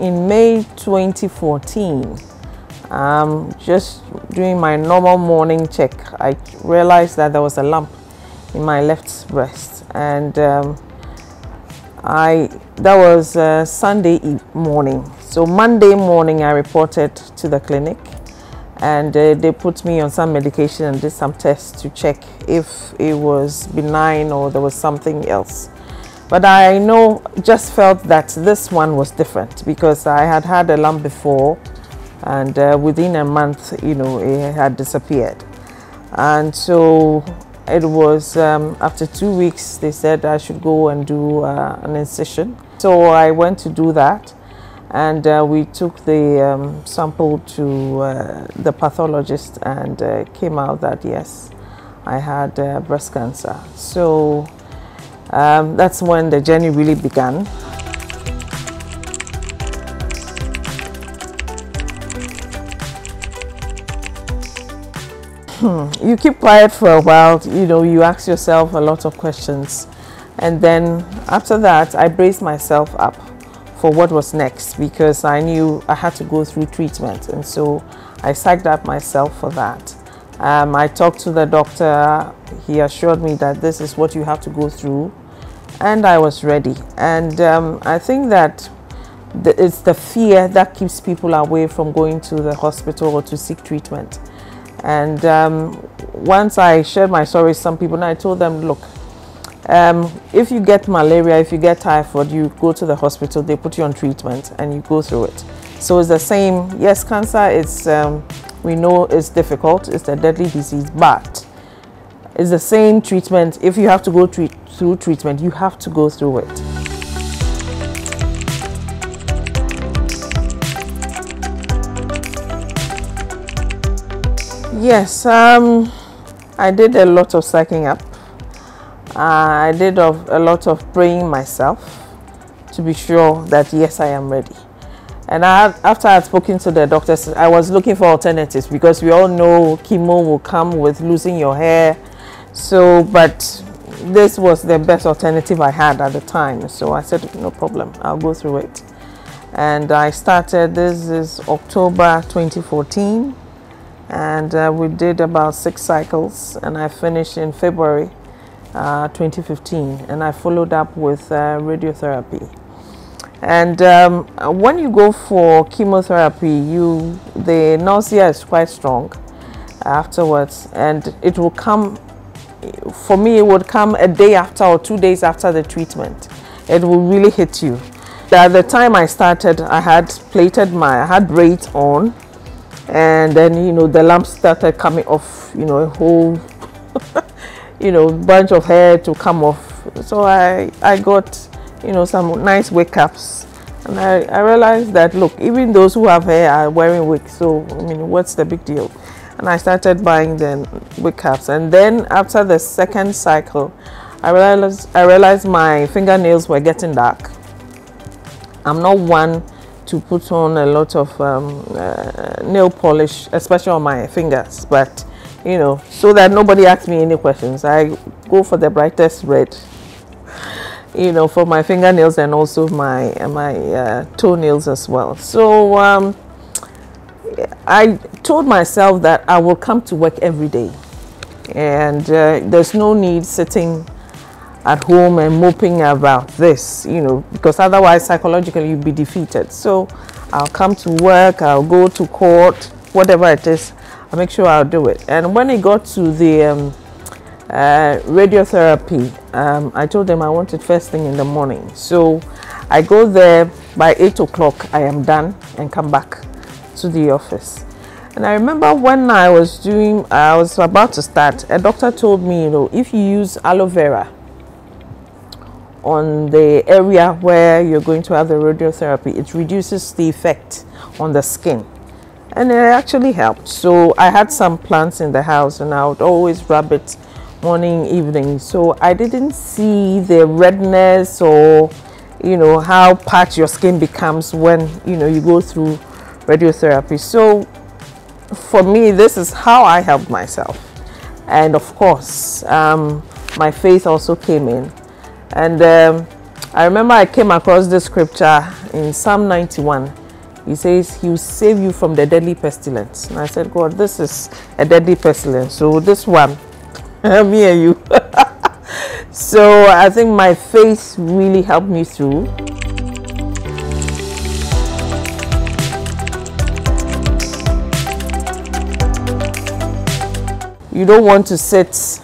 in May 2014, just doing my normal morning check, I realized that there was a lump in my left breast, and that was Sunday morning. So Monday morning I reported to the clinic, and they put me on some medication and did some tests to check if it was benign or there was something else. But I just felt that this one was different because I had had a lump before, and within a month, it had disappeared. And so it was after 2 weeks, they said I should go and do an incision. So I went to do that, and we took the sample to the pathologist, and came out that yes, I had breast cancer. So that's when the journey really began. You keep quiet for a while, you ask yourself a lot of questions, and then after that I braced myself up for what was next, because I knew I had to go through treatment, and so I psyched up myself for that. I talked to the doctor. He assured me that this is what you have to go through, and I was ready. And I think that it's the fear that keeps people away from going to the hospital or to seek treatment. And once I shared my story with some people, and I told them, look, if you get malaria, if you get typhoid, you go to the hospital, they put you on treatment, and you go through it. So it's the same. Yes, cancer is, we know it's difficult, it's a deadly disease, but it's the same treatment. If you have to go through treatment, you have to go through it. Yes, I did a lot of psyching up. I did a lot of praying myself to be sure that yes, I am ready. And after I had spoken to the doctors, I was looking for alternatives, because we all know chemo will come with losing your hair. So, but this was the best alternative I had at the time. So I said, no problem, I'll go through it. And I started, this is October 2014. And we did about 6 cycles, and I finished in February 2015, and I followed up with radiotherapy. And when you go for chemotherapy, the nausea is quite strong afterwards, and it will come, for me it would come a day after or 2 days after the treatment. It will really hit you. At the time I started, I had braids on, and then the lumps started coming off, a whole bunch of hair to come off. So I got some nice wig caps, and I realized that, look, even those who have hair are wearing wigs, so what's the big deal? And I started buying the wig caps. And then after the second cycle, I realized my fingernails were getting dark. I'm not one to put on a lot of nail polish, especially on my fingers, but so that nobody asks me any questions, I go for the brightest red, for my fingernails, and also my toenails as well. So I told myself that I will come to work every day, and there's no need sitting at home and moping about this, because otherwise psychologically you'll be defeated. So I'll come to work, I'll go to court, whatever it is, I'll make sure I'll do it. And when it got to the radiotherapy, I told them I want it first thing in the morning. So I go there by 8 o'clock, I am done, and come back to the office. And I remember when I was about to start, a doctor told me, if you use aloe vera on the area where you're going to have the radiotherapy, it reduces the effect on the skin, and it actually helped. So I had some plants in the house, and I would always rub it morning, evening, so I didn't see the redness or how parched your skin becomes when you go through radiotherapy. So for me, this is how I helped myself. And of course, my faith also came in. And I remember I came across this scripture in Psalm 91, he says he will save you from the deadly pestilence. And I said, God, this is a deadly pestilence, so this one, me and you. So I think my faith really helped me through. You don't want to sit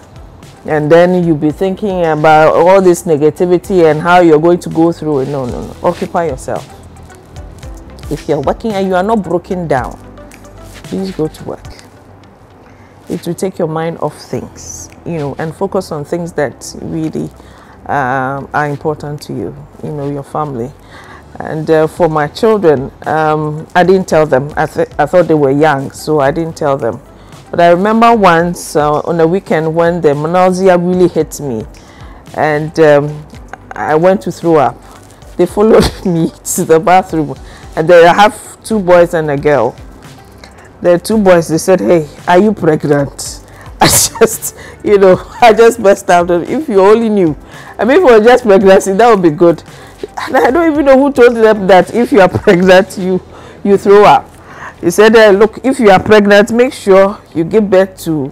and then you'll be thinking about all this negativity and how you're going to go through it. No, no, no. Occupy yourself. If you're working and you are not broken down, please go to work. It will take your mind off things, and focus on things that really are important to you, your family. And for my children, I didn't tell them. I thought they were young, so I didn't tell them. But I remember once on a weekend when the nausea really hit me, and I went to throw up. They followed me to the bathroom, and I have 2 boys and a girl. The 2 boys, they said, "Hey, are you pregnant?" I just burst out. If you only knew. I mean, for just pregnancy, that would be good. And I don't even know who told them that if you are pregnant, you throw up. He said, look, if you are pregnant, make sure you give birth to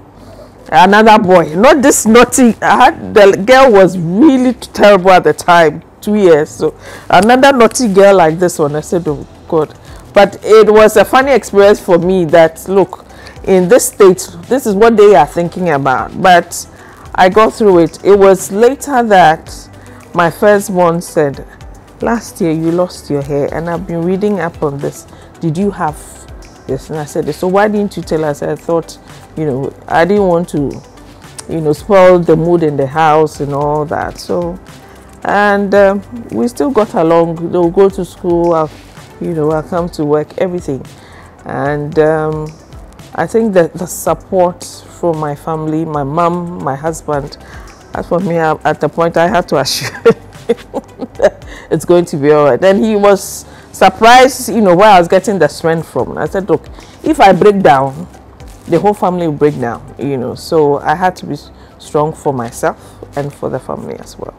another boy. Not this naughty. The girl was really terrible at the time, 2 years. So another naughty girl like this one. I said, oh, God. But it was a funny experience for me that, look, in this state, this is what they are thinking about. But I got through it. It was later that my firstborn said, last year you lost your hair, and I've been reading up on this. Did you have this? And I said, so why didn't you tell us? I thought, I didn't want to, spoil the mood in the house and all that. So, and we still got along. They'll go to school, I'll come to work, everything. And I think that the support from my family, my mom, my husband, as for me, at the point I had to assure it's going to be all right. Then he was surprised, where I was getting the strength from. And I said, look, if I break down, the whole family will break down, So I had to be strong for myself and for the family as well.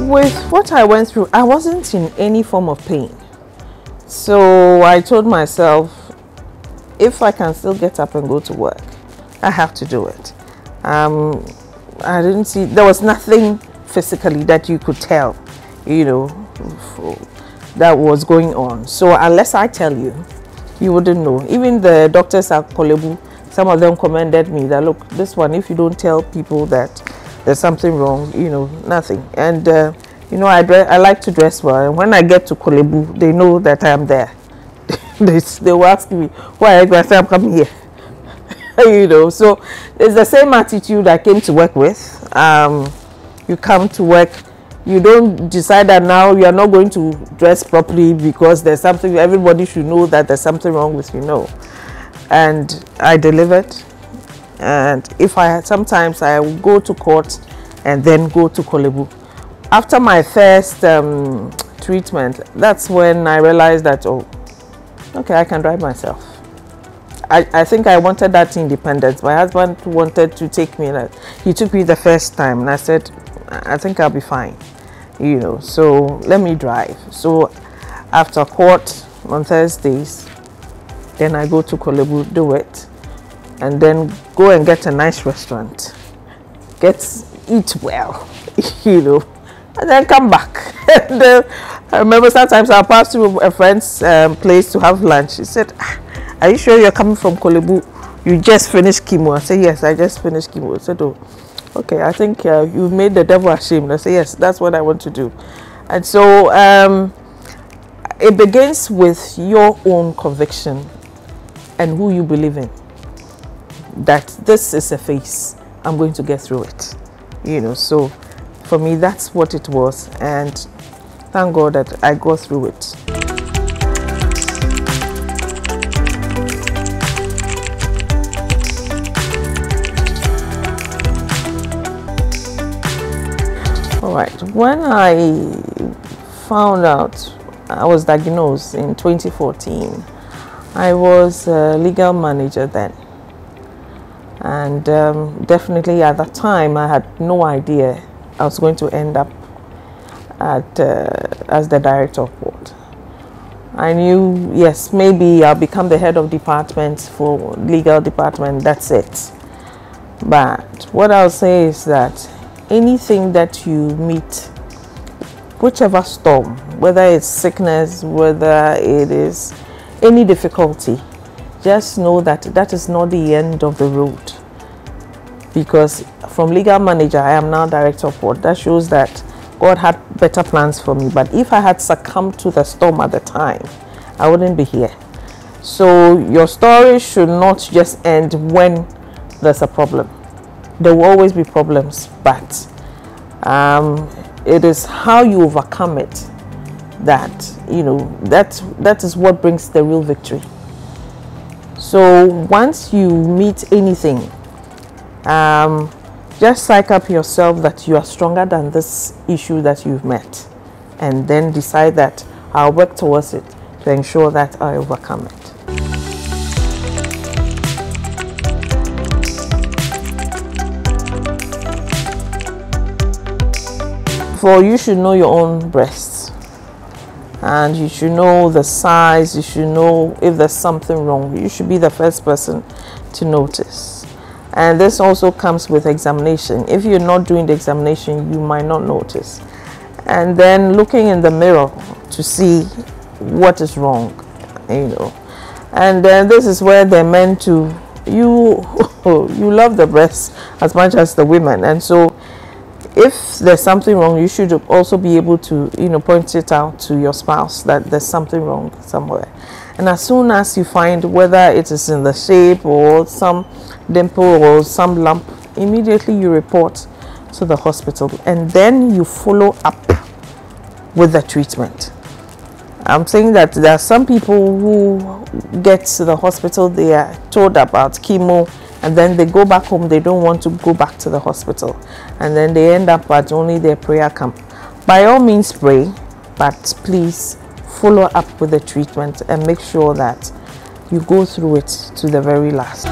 With what I went through, I wasn't in any form of pain. So I told myself, if I can still get up and go to work, I have to do it. I didn't see, there was nothing physically that you could tell, that was going on. So unless I tell you, you wouldn't know. Even the doctors at Kolebu, some of them commended me that, look, this one, if you don't tell people that there's something wrong, nothing. And, I like to dress well. And when I get to Kolebu, they know that I am there. They will ask me, why are you going to say I'm coming here? So it's the same attitude I came to work with. You come to work, you don't decide that now you are not going to dress properly because there's something, everybody should know that there's something wrong with you, And I delivered. And sometimes I will go to court and then go to Kolebu. After my first treatment, that's when I realized that, oh, okay, I can drive myself. I think I wanted that independence. My husband wanted to take me. He took me the first time, and I said, I think I'll be fine. So let me drive. So after court on Thursdays, then I go to Kolebu, do it, and then go and get a nice restaurant, eat well, and then come back. And I remember sometimes I'll pass through a friend's place to have lunch. He said, are you sure you're coming from Kolebu? You just finished chemo. I said, yes, I just finished chemo. I said, oh, okay, I think you made the devil ashamed. I said, yes, that's what I want to do. And so it begins with your own conviction and who you believe in. That this is a phase. I'm going to get through it. So for me, that's what it was. And thank God that I got through it. All right, when I found out I was diagnosed in 2014, I was a legal manager then. And definitely at that time, I had no idea I was going to end up as the director of board. I knew, yes, maybe I'll become the head of department for legal department, that's it. But what I'll say is that anything that you meet, whichever storm, whether it's sickness, whether it is any difficulty, just know that that is not the end of the road. Because from legal manager, I am now director of board. That shows that God had better plans for me. But if I had succumbed to the storm at the time, I wouldn't be here. So your story should not just end when there's a problem. There will always be problems, but it is how you overcome it that, you know, that is what brings the real victory. So once you meet anything, just psych up yourself that you are stronger than this issue that you've met, and then decide that I'll work towards it to ensure that I overcome it. For you should know your own breasts, and you should know the size, you should know if there's something wrong. You should be the first person to notice. And this also comes with examination. If you're not doing the examination, you might not notice. And then looking in the mirror to see what is wrong, you know. And then this is where they're meant to, you love the breasts as much as the women. And so if there's something wrong, you should also be able to, you know, point it out to your spouse that there's something wrong somewhere. And as soon as you find whether it is in the shape or some dimple or some lump, immediately you report to the hospital, and then you follow up with the treatment. I'm saying that there are some people who get to the hospital, they are told about chemo, and then they go back home, they don't want to go back to the hospital, and then they end up at only their prayer camp. By all means pray, but please follow up with the treatment and make sure that you go through it to the very last.